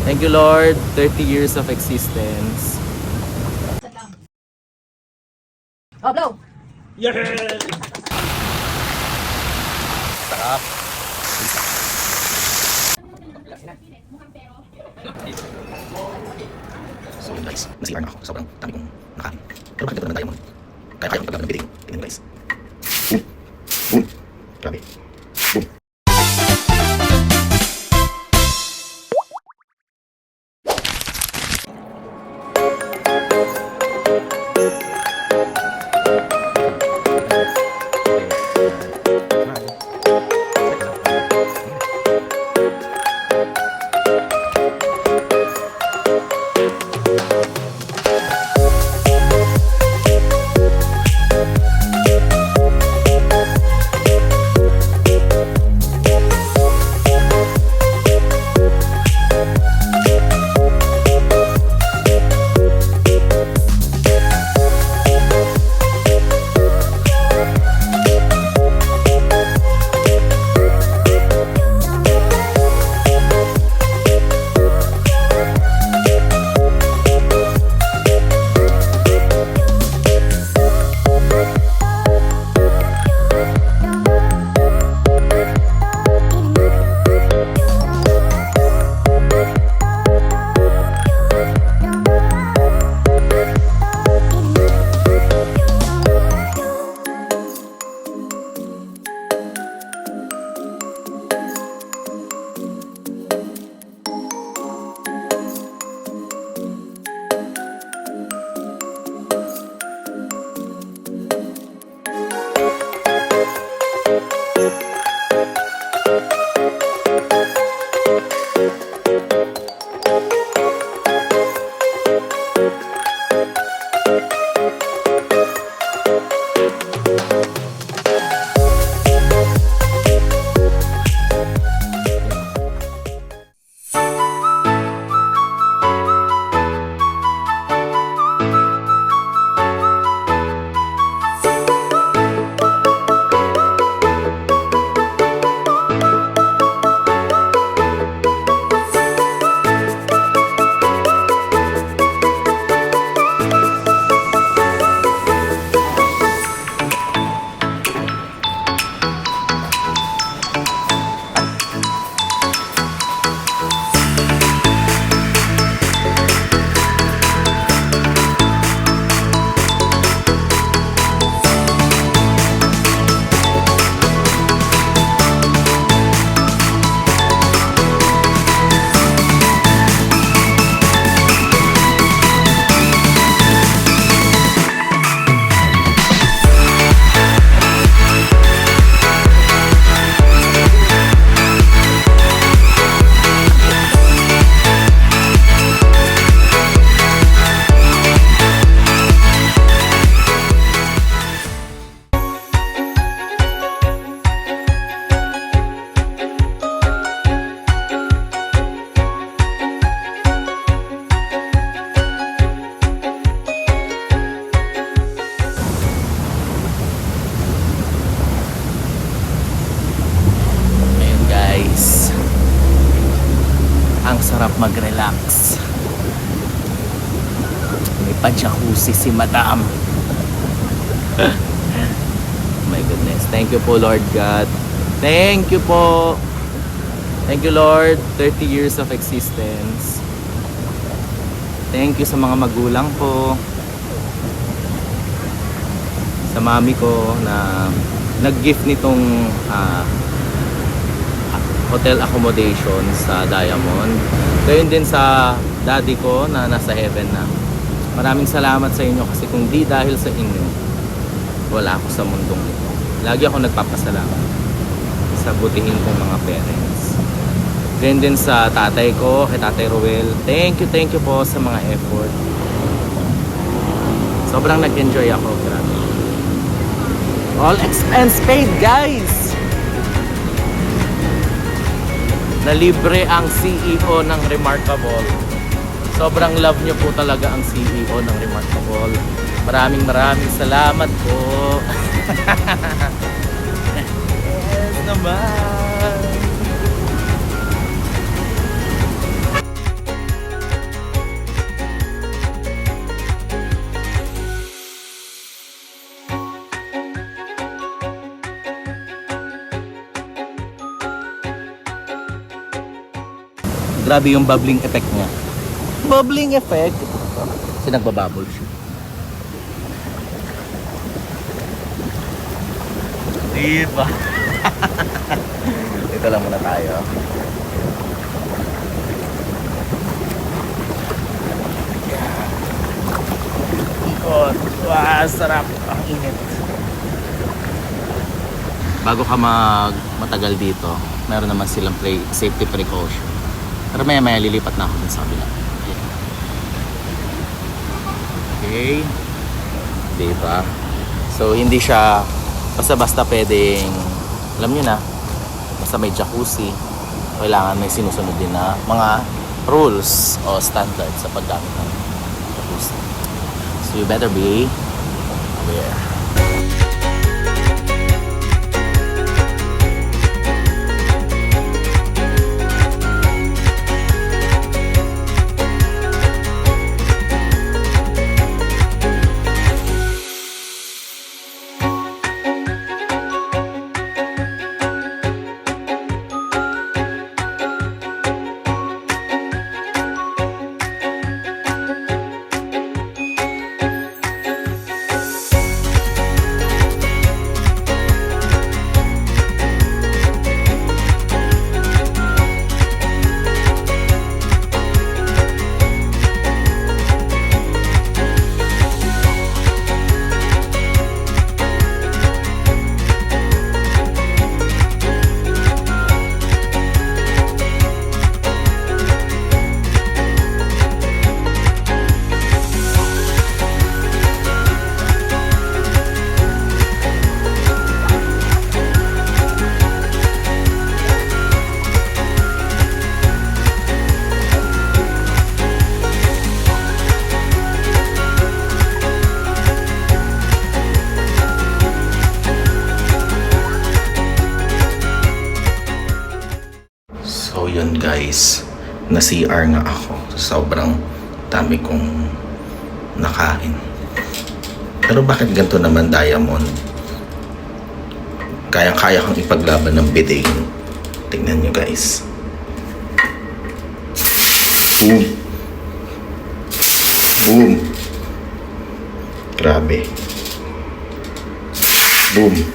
Thank you, Lord. 30 years of existence. Oh, blow! Yes! Sarap. So yun guys, nasipar na ako. Sobrang dami kong nakain. Pero bakit ito naman diamond? Kaya kung paglaban ng biting. Tingnan guys. Boom! Boom! Grabe. Boom! Ang sarap mag-relax. May pa-jacuzzi si Madam. My goodness. Thank you po, Lord God. Thank you po. Thank you, Lord. 30 years of existence. Thank you sa mga magulang ko. Sa mami ko na nag-gift nitong hotel accommodation sa Diamond. Gayon din sa daddy ko na nasa heaven na. Maraming salamat sa inyo kasi kung di dahil sa inyo, wala ako sa mundong ito. Lagi ako nagpapasalamat sa butihin kong mga parents. Gayon din sa tatay ko, kay Tatay Roel. Thank you po sa mga effort. Sobrang nag-enjoy ako. Grabe. All expense paid, guys! Na libre ang CEO ng Remarkable. Sobrang love nyo po talaga ang CEO ng Remarkable. Maraming salamat po. Yes naman. Grabe yung bubbling effect niya. Bubbling effect. Kasi nagbabubble siya. Diba? Ito lang muna tayo. Ikot. Wow, sarap. Ang init. Bago ka matagal dito, meron naman silang safety precaution. Pero maya lilipat na ako dun sa kabila. Ayan. Okay. Diba? So hindi siya basta-basta pwedeng, alam nyo na, basta may jacuzzi, kailangan may sinusunod din na mga rules o standards sa paggamit ng jacuzzi. So you better be aware. So yun guys, na CR nga ako. Sobrang dami kong nakain. Pero bakit ganito naman, Diamond? Kaya-kaya kang ipaglaban ng bidet. Tingnan nyo guys. Boom. Boom. Grabe. Boom.